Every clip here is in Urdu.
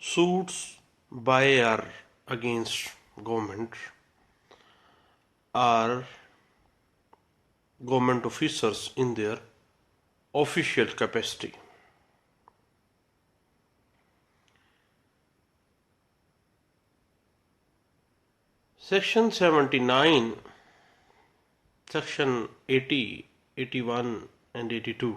suits by or against government are government officers in their official capacity. Section 79, Section 80, 81 and 82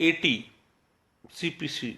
80 CPC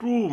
2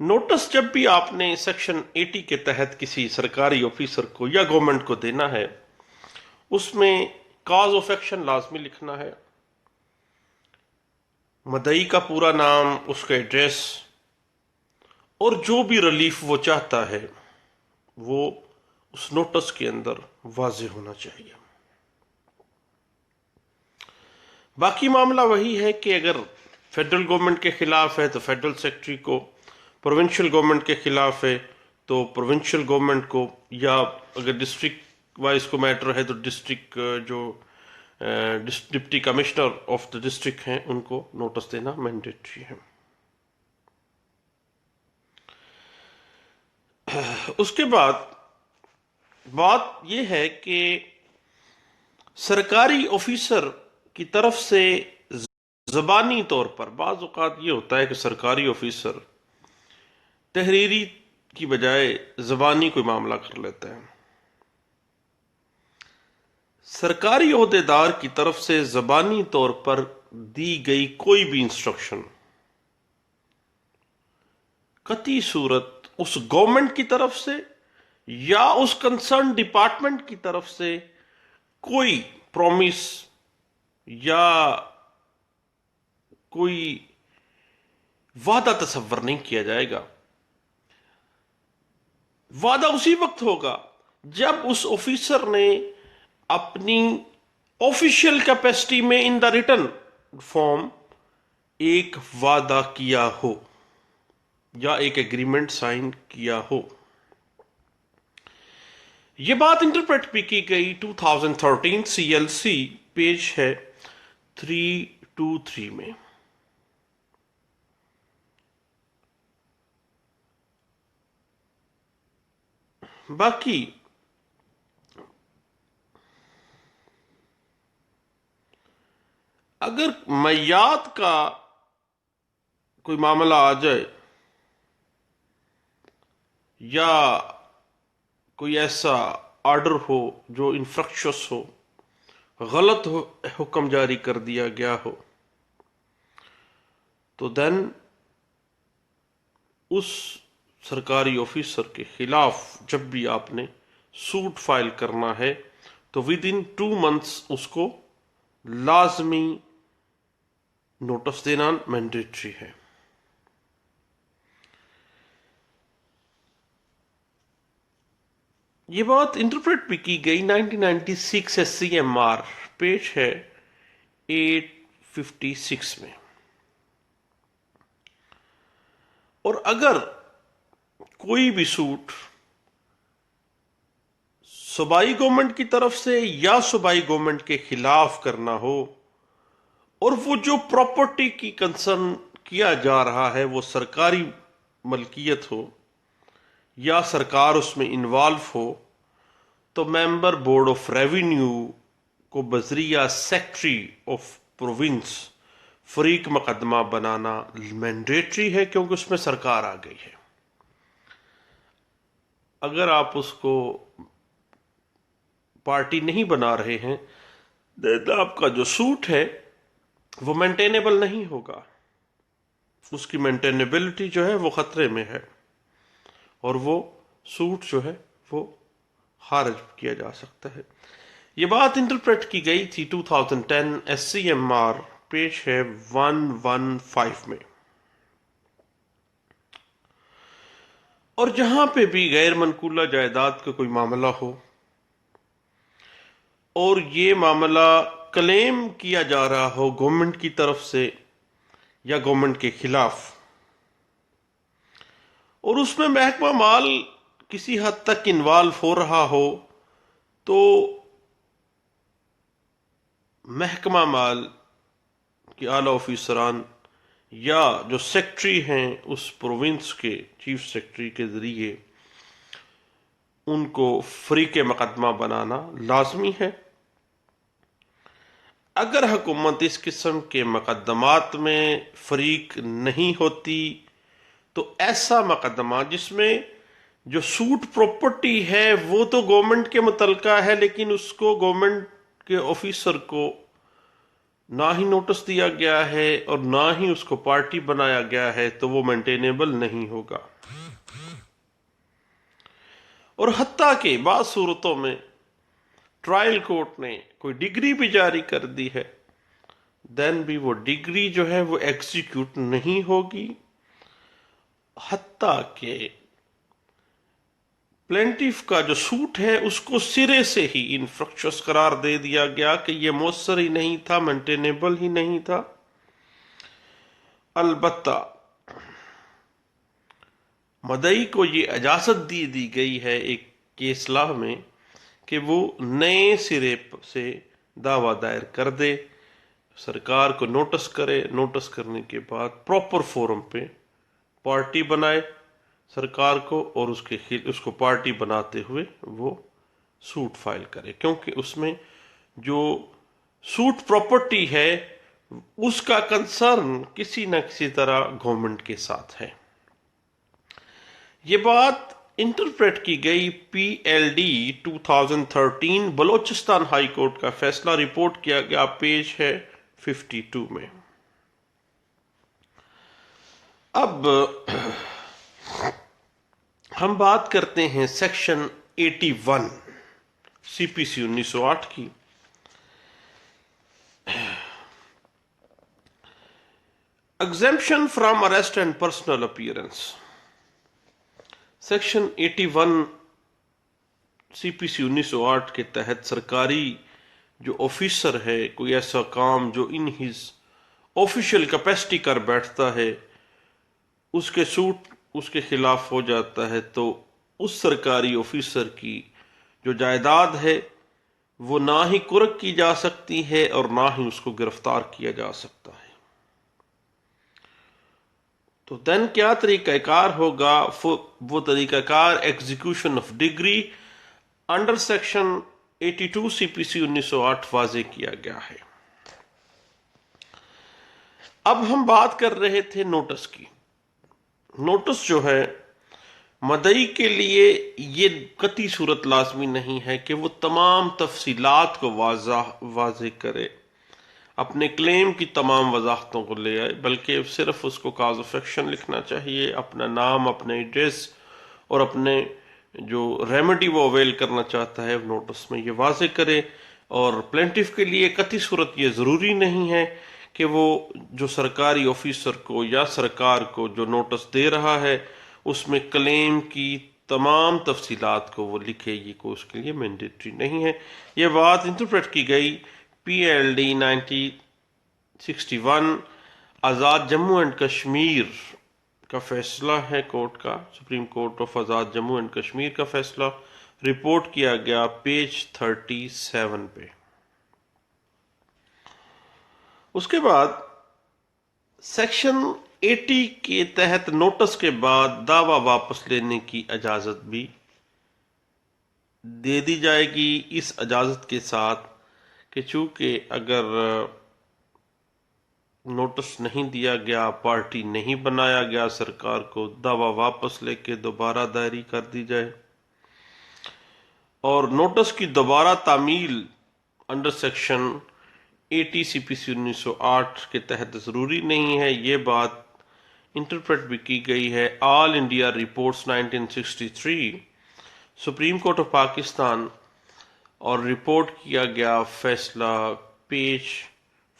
notice جب بھی آپ نے سیکشن 80 کے تحت کسی سرکاری آفیسر کو یا گورنمنٹ کو دینا ہے، اس میں کاز آف ایکشن لازمی لکھنا ہے، مدعی کا پورا نام، اس کا ایڈریس، اور جو بھی ریلیف وہ چاہتا ہے وہ اس نوٹس کے اندر واضح ہونا چاہیے۔ باقی معاملہ وہی ہے کہ اگر فیڈرل گورنمنٹ کے خلاف ہے تو فیڈرل سیکرٹری کو، پروونشل گورنمنٹ کے خلاف ہے تو پروونشل گورنمنٹ کو، یا اگر ڈسٹرکٹ وائز کو میٹر ہے تو ڈسٹرکٹ جو deputy commissioner of the district ہیں ان کو نوٹس دینا مینڈیٹری ہے۔ اس کے بعد بات یہ ہے کہ سرکاری آفیسر کی طرف سے زبانی طور پر بعض اوقات یہ ہوتا ہے کہ سرکاری آفیسر تحریری کی بجائے زبانی کوئی معاملہ کر لیتا ہے۔ سرکاری عہدیدار کی طرف سے زبانی طور پر دی گئی کوئی بھی انسٹرکشن قطعی صورت اس گورنمنٹ کی طرف سے یا اس کنسرن ڈپارٹمنٹ کی طرف سے کوئی پرومس یا کوئی وعدہ تصور نہیں کیا جائے گا۔ وعدہ اسی وقت ہوگا جب اس آفیسر نے اپنی آفیشیل کیپیسٹی میں ان دا ریٹن فارم ایک وعدہ کیا ہو یا ایک ایگریمنٹ سائن کیا ہو۔ یہ بات انٹرپریٹ بھی کی گئی 2013 CLC پیج ہے 323 میں۔ باقی اگر میعاد کا کوئی معاملہ آ جائے یا کوئی ایسا آرڈر ہو جو انفرکشس ہو، غلط حکم جاری کر دیا گیا ہو، تو دین اس سرکاری آفیسر کے خلاف جب بھی آپ نے سوٹ فائل کرنا ہے تو ود ان 2 months اس کو لازمی نوٹس دینا مینڈیٹری ہے۔ یہ بات انٹرپریٹ بھی کی گئی 1996 SCMR پیج ہے 856 میں۔ اور اگر کوئی بھی سوٹ صوبائی گورنمنٹ کی طرف سے یا صوبائی گورنمنٹ کے خلاف کرنا ہو اور وہ جو پراپرٹی کی کنسرن کیا جا رہا ہے وہ سرکاری ملکیت ہو یا سرکار اس میں انوالو ہو، تو ممبر بورڈ آف ریونیو کو بذریعہ سیکرٹری آف پروونس فریق مقدمہ بنانا مینڈیٹری ہے، کیونکہ اس میں سرکار آ گئی ہے۔ اگر آپ اس کو پارٹی نہیں بنا رہے ہیں تو آپ کا جو سوٹ ہے وہ مینٹینیبل نہیں ہوگا، اس کی مینٹینیبلٹی جو ہے وہ خطرے میں ہے اور وہ سوٹ جو ہے وہ خارج کیا جا سکتا ہے۔ یہ بات انٹرپریٹ کی گئی تھی 2010 SCMR پیج ہے 115 میں۔ اور جہاں پہ بھی غیر منقولہ جائیداد کا کوئی معاملہ ہو اور یہ معاملہ کلیم کیا جا رہا ہو گورنمنٹ کی طرف سے یا گورنمنٹ کے خلاف، اور اس میں محکمہ مال کسی حد تک انوالو ہو رہا ہو، تو محکمہ مال کے اعلی آفیسران یا جو سیکرٹری ہیں اس پروونس کے چیف سیکرٹری کے ذریعے ان کو فریق مقدمہ بنانا لازمی ہے۔ اگر حکومت اس قسم کے مقدمات میں فریق نہیں ہوتی تو ایسا مقدمہ جس میں جو سوٹ پراپرٹی ہے وہ تو گورنمنٹ کے متعلقہ ہے لیکن اس کو گورنمنٹ کے آفیسر کو نہ ہی نوٹس دیا گیا ہے اور نہ ہی اس کو پارٹی بنایا گیا ہے، تو وہ مینٹینیبل نہیں ہوگا۔ اور حتیٰ کہ بعض صورتوں میں ٹرائل کورٹ نے کوئی ڈگری بھی جاری کر دی ہے، دین بھی وہ ڈگری جو ہے وہ ایگزیکیوٹ نہیں ہوگی، حتیٰ کہ پلینٹیف کا جو سوٹ ہے اس کو سرے سے ہی انفرکچوس قرار دے دیا گیا کہ یہ مؤثر ہی نہیں تھا، مینٹینیبل ہی نہیں تھا۔ البتہ مدعی کو یہ اجازت دی گئی ہے ایک کیس لا میں کہ وہ نئے سرے سے دعویٰ دائر کر دے، سرکار کو نوٹس کرے، نوٹس کرنے کے بعد پراپر فورم پہ پارٹی بنائے سرکار کو، اور اس کو پارٹی بناتے ہوئے وہ سوٹ فائل کرے، کیونکہ اس میں جو سوٹ پراپرٹی ہے اس کا کنسرن کسی نہ کسی طرح گورنمنٹ کے ساتھ ہے۔ یہ بات انٹرپریٹ کی گئی P L D 2013 Balochistan high court کا فیصلہ رپورٹ کیا گیا، پیج ہے 52 میں۔ اب ہم بات کرتے ہیں سیکشن 81 سی پی سی 1908 کی۔ Exemption from arrest and personal appearance. Section 81 C P C 1908 کے تحت سرکاری جو آفیسر ہے کوئی ایسا کام جو ان ہز آفیشیل کیپیسٹی کر بیٹھتا ہے، اس کے سوٹ اس کے خلاف ہو جاتا ہے، تو اس سرکاری آفیسر کی جو جائیداد ہے وہ نہ ہی قرق کی جا سکتی ہے اور نہ ہی اس کو گرفتار کیا جا سکتا ہے۔ تو دین کیا طریقہ کار ہوگا؟ وہ طریقہ کار execution of decree under section 82 C P C 1908 واضح کیا گیا ہے۔ اب ہم بات کر رہے تھے نوٹس کی۔ نوٹس جو ہے مدعی کے لیے یہ قطعی صورت لازمی نہیں ہے کہ وہ تمام تفصیلات کو واضح کرے، اپنے کلیم کی تمام وضاحتوں کو لے آئے، بلکہ صرف اس کو کاز آف ایکشن لکھنا چاہیے، اپنا نام، اپنے ایڈریس اور اپنے جو ریمیڈی وہ اویل کرنا چاہتا ہے نوٹس میں یہ واضح کرے۔ اور پلینٹیف کے لیے قطعی صورت یہ ضروری نہیں ہے کہ وہ جو سرکاری آفیسر کو یا سرکار کو جو نوٹس دے رہا ہے اس میں کلیم کی تمام تفصیلات کو وہ لکھے، یہ کو اس کے لیے مینڈیٹری نہیں ہے۔ یہ بات انٹرپریٹ کی گئی P L D 1961 Azad Jammu and Kashmir کا فیصلہ ہے کورٹ کا، supreme Court of Azad Jammu and Kashmir کا فیصلہ رپورٹ کیا گیا پیج 37 پہ۔ اس کے بعد سیکشن 80 کے تحت نوٹس کے بعد دعویٰ واپس لینے کی اجازت بھی دے دی جائے گی، اس اجازت کے ساتھ کہ چونکہ اگر نوٹس نہیں دیا گیا، پارٹی نہیں بنایا گیا سرکار کو، دعویٰ واپس لے کے دوبارہ دائری کر دی جائے، اور نوٹس کی دوبارہ تعمیل انڈر سیکشن 80 سی پی سی 1908 کے تحت ضروری نہیں ہے۔ یہ بات انٹرپریٹ بھی کی گئی ہے all India reports 1963 Supreme Court of Pakistan, اور رپورٹ کیا گیا فیصلہ پیج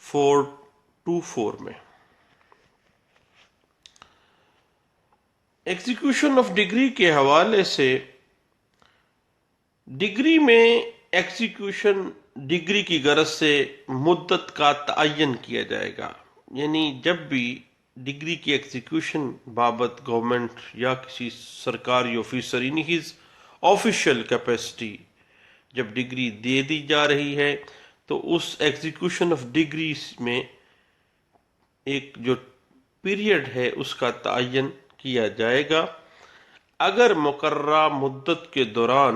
424 میں۔ ایگزیکیوشن آف ڈگری کے حوالے سے ڈگری میں ایگزیکیوشن ڈگری کی غرض سے مدت کا تعین کیا جائے گا، یعنی جب بھی ڈگری کی ایگزیکیوشن بابت گورنمنٹ یا کسی سرکاری officer in his official capacity جب ڈگری دے دی جا رہی ہے تو اس ایگزیکیوشن آف ڈگری میں ایک جو پیریڈ ہے اس کا تعین کیا جائے گا۔ اگر مقررہ مدت کے دوران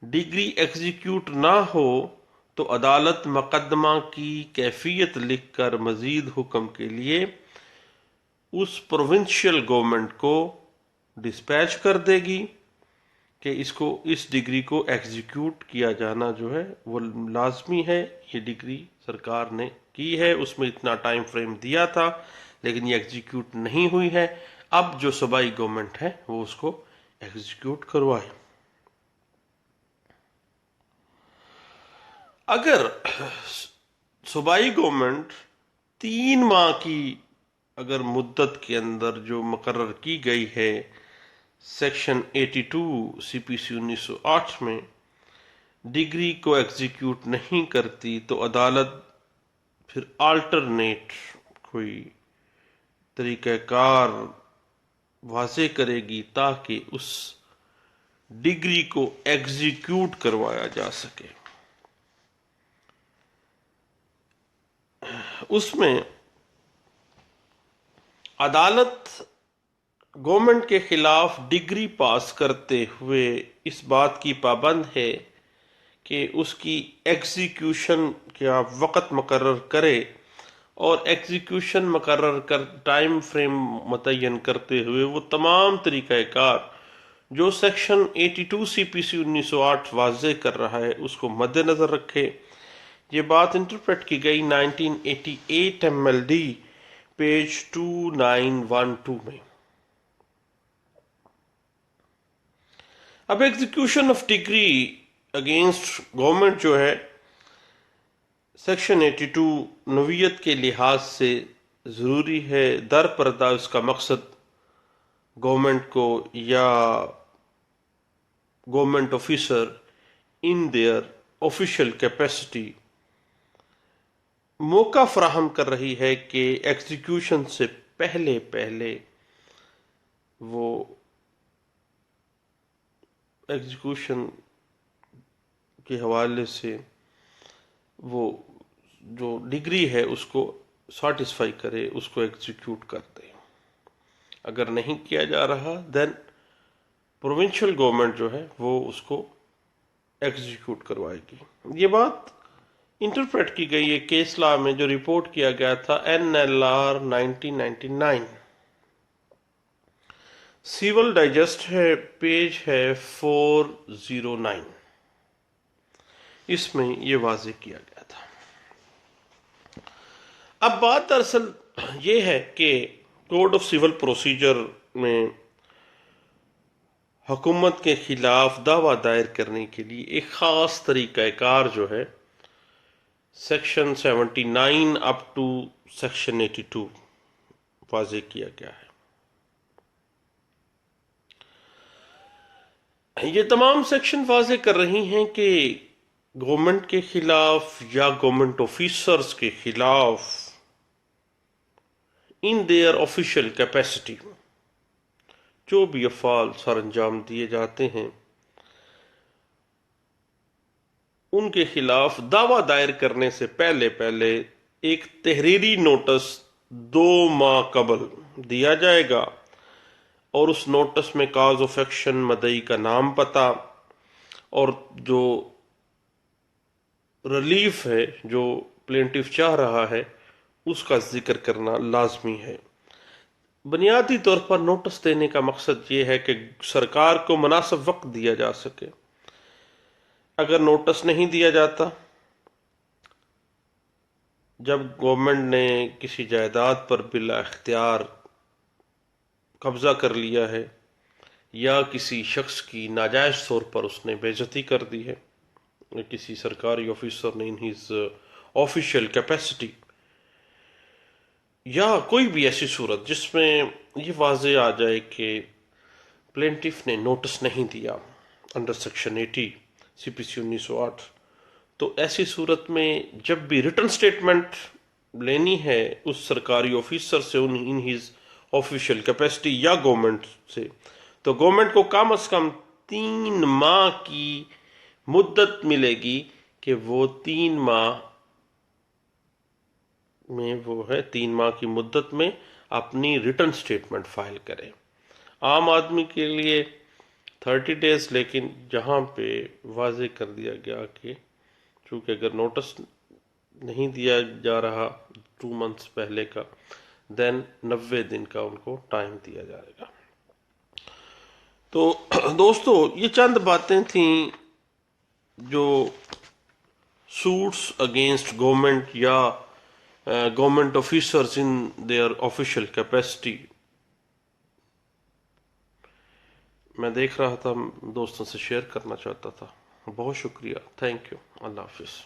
ڈگری ایگزیکیوٹ نہ ہو تو عدالت مقدمہ کی کیفیت لکھ کر مزید حکم کے لیے اس پروونشل گورنمنٹ کو ڈسپیچ کر دے گی کہ اس ڈگری کو ایگزیکیوٹ کیا جانا جو ہے وہ لازمی ہے۔ یہ ڈگری سرکار نے کی ہے، اس میں اتنا ٹائم فریم دیا تھا لیکن یہ ایگزیکیوٹ نہیں ہوئی ہے، اب جو صوبائی گورنمنٹ ہے وہ اس کو ایگزیکیوٹ کروائے۔ اگر صوبائی گورنمنٹ 3 ماہ کی اگر مدت کے اندر جو مقرر کی گئی ہے سیکشن 82 سی پی سی 1908 میں ڈگری کو ایگزیکیوٹ نہیں کرتی تو عدالت پھر آلٹرنیٹ کوئی طریقہ کار واضح کرے گی تاکہ اس ڈگری کو ایگزیکیوٹ کروایا جا سکے. اس میں عدالت گورنمنٹ کے خلاف ڈگری پاس کرتے ہوئے اس بات کی پابند ہے کہ اس کی ایگزیکیوشن کا وقت مقرر کرے اور ایگزیکیوشن مقرر کر ٹائم فریم متعین کرتے ہوئے وہ تمام طریقہ کار جو سیکشن 82 سی پی سی 1908 واضح کر رہا ہے اس کو مد نظر رکھے. یہ بات انٹرپریٹ کی گئی 1988 ایم ایل ڈی پیج 2912 میں. اب execution of degree against government جو ہے سیکشن 82 نوعیت کے لحاظ سے ضروری ہے. در پردہ اس کا مقصد گورنمنٹ کو یا government officer in their official capacity موقع فراہم کر رہی ہے کہ ایگزیکیوشن سے پہلے وہ ایگزیکیوشن کے حوالے سے وہ جو ڈگری ہے اس کو سیٹسفائی کرے، اس کو ایگزیکیوٹ کر دے. اگر نہیں کیا جا رہا دین پروونشل گورنمنٹ جو ہے وہ اس کو ایگزیکیوٹ کروائے گی. یہ بات انٹرپریٹ کی گئی ہے کیس لا میں جو رپورٹ کیا گیا تھا N L R 1999 civil digest ہے پیج ہے 409. اس میں یہ واضح کیا گیا تھا. اب بات دراصل یہ ہے کہ کوڈ آف سول پروسیجر میں حکومت کے خلاف دعویٰ دائر کرنے کے لیے ایک خاص طریقہ کار جو ہے سیکشن 79 اپ ٹو سیکشن 82 واضح کیا گیا ہے. یہ تمام سیکشن واضح کر رہی ہیں کہ گورنمنٹ کے خلاف یا گورنمنٹ آفیسرز کے خلاف ان دیئر آفیشیل کیپیسٹی جو بھی افعال سر انجام دیے جاتے ہیں ان کے خلاف دعویٰ دائر کرنے سے پہلے ایک تحریری نوٹس 2 ماہ قبل دیا جائے گا اور اس نوٹس میں کاز آف ایکشن، مدعی کا نام، پتہ اور جو ریلیف ہے جو پلینٹیف چاہ رہا ہے اس کا ذکر کرنا لازمی ہے. بنیادی طور پر نوٹس دینے کا مقصد یہ ہے کہ سرکار کو مناسب وقت دیا جا سکے. اگر نوٹس نہیں دیا جاتا، جب گورنمنٹ نے کسی جائیداد پر بلا اختیار قبضہ کر لیا ہے یا کسی شخص کی ناجائز طور پر اس نے بے عزتی کر دی ہے، کسی سرکاری آفیسر نے ان ہز آفیشیل کیپیسٹی، یا کوئی بھی ایسی صورت جس میں یہ واضح آ جائے کہ پلینٹیف نے نوٹس نہیں دیا انڈر سیکشن 80 سی پی سی 1908، تو ایسی صورت میں جب بھی ریٹن سٹیٹمنٹ لینی ہے اس سرکاری آفیسر سے ان ہز آفیشیل کیپیسٹی یا گورنمنٹ سے، تو گورنمنٹ کو کم از کم 3 ماہ کی مدت ملے گی کہ وہ 3 ماہ میں 3 ماہ کی مدت میں اپنی ریٹن سٹیٹمنٹ فائل کرے. عام آدمی کے لیے 30 ڈیز، لیکن جہاں پہ واضح کر دیا گیا کہ چونکہ اگر نوٹس نہیں دیا جا رہا 2 منتھس پہلے کا دین 90 دن کا ان کو ٹائم دیا جائے گا. تو دوستو یہ چند باتیں تھیں جو سوٹس اگینسٹ گورنمنٹ یا government officers in their official capacity میں دیکھ رہا تھا، دوستوں سے شیئر کرنا چاہتا تھا. بہت شکریہ، تھینک یو، اللہ حافظ.